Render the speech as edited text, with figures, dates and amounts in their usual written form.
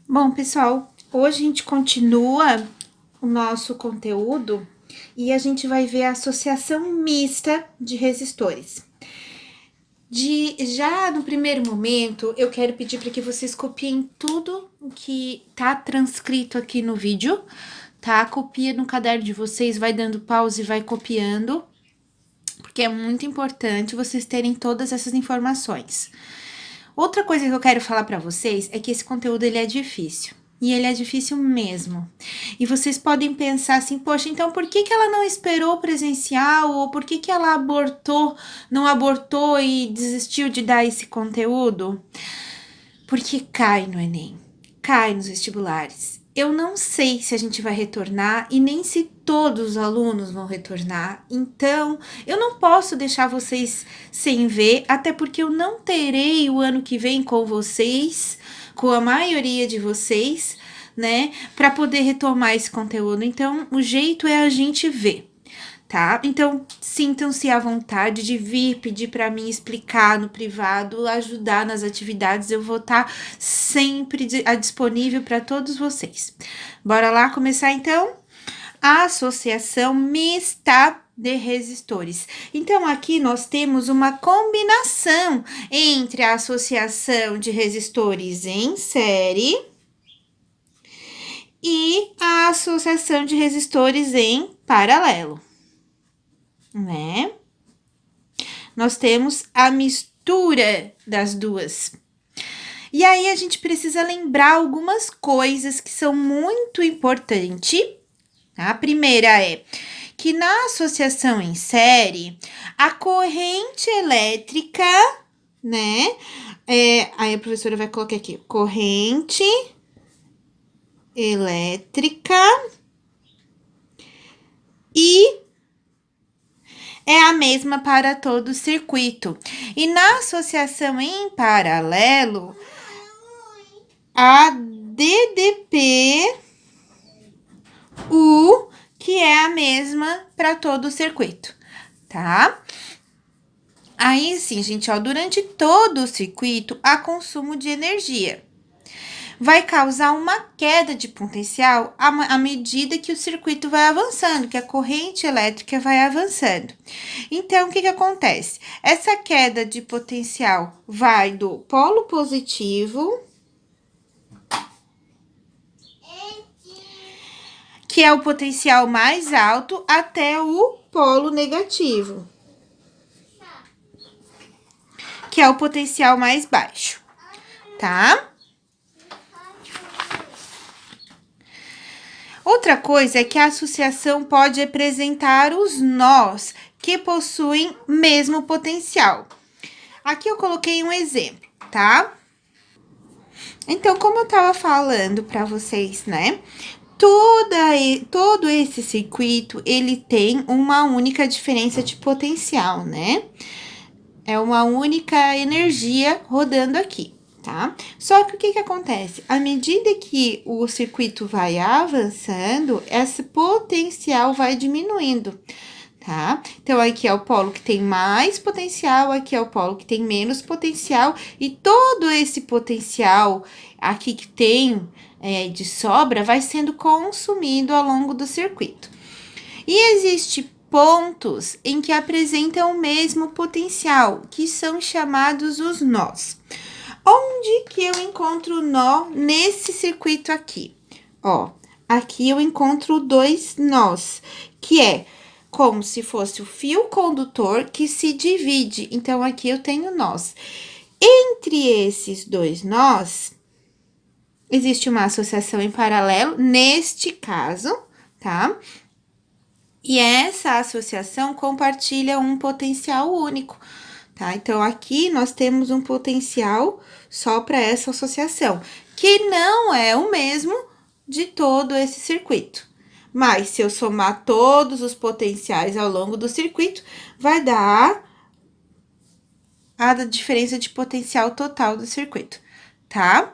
Bom, pessoal, hoje a gente continua o nosso conteúdo e a gente vai ver a associação mista de resistores. Já no primeiro momento, eu quero pedir para que vocês copiem tudo o que tá transcrito aqui no vídeo, tá? Copia no caderno de vocês, vai dando pause e vai copiando, porque é muito importante vocês terem todas essas informações. Outra coisa que eu quero falar para vocês é que esse conteúdo ele é difícil. E ele é difícil mesmo. E vocês podem pensar assim, poxa, então por que ela não esperou o presencial? Ou por que ela não abortou e desistiu de dar esse conteúdo? Porque cai no Enem, cai nos vestibulares. Eu não sei se a gente vai retornar e nem se todos os alunos vão retornar. Então, eu não posso deixar vocês sem ver, até porque eu não terei o ano que vem com vocês, com a maioria de vocês, né, para poder retomar esse conteúdo. Então, o jeito é a gente ver, tá? Então, sintam-se à vontade de vir pedir para mim explicar no privado, ajudar nas atividades. Eu vou estar sempre disponível para todos vocês. Bora lá começar então? A associação mista de resistores. Então, aqui nós temos uma combinação entre a associação de resistores em série e a associação de resistores em paralelo, né? Nós temos a mistura das duas. E aí a gente precisa lembrar algumas coisas que são muito importantes. A primeira é que na associação em série, a corrente elétrica, né? Aí a professora vai colocar aqui, corrente elétrica e é a mesma para todo o circuito. E na associação em paralelo, a DDP-U, que é a mesma para todo o circuito, tá? Aí sim, gente, ó, durante todo o circuito, há consumo de energia. Vai causar uma queda de potencial à medida que o circuito vai avançando, que a corrente elétrica vai avançando. Então, o que acontece? Essa queda de potencial vai do polo positivo, que é o potencial mais alto, até o polo negativo, que é o potencial mais baixo, tá? Outra coisa é que a associação pode apresentar os nós que possuem mesmo potencial. Aqui eu coloquei um exemplo, tá? Então, como eu tava falando para vocês, né? Todo esse circuito, ele tem uma única diferença de potencial, né? É uma única energia rodando aqui, tá? Só que o que acontece? À medida que o circuito vai avançando, esse potencial vai diminuindo, tá? Então, aqui é o polo que tem mais potencial, aqui é o polo que tem menos potencial, e todo esse potencial aqui que tem de sobra vai sendo consumido ao longo do circuito. E existe pontos em que apresentam o mesmo potencial, que são chamados os nós. Onde que eu encontro o nó nesse circuito aqui? Ó, aqui eu encontro dois nós, que é como se fosse o fio condutor que se divide. Então, aqui eu tenho nós. Entre esses dois nós, existe uma associação em paralelo, neste caso, tá? E essa associação compartilha um potencial único, tá? Então, aqui nós temos um potencial só para essa associação, que não é o mesmo de todo esse circuito. Mas, se eu somar todos os potenciais ao longo do circuito, vai dar a diferença de potencial total do circuito, tá?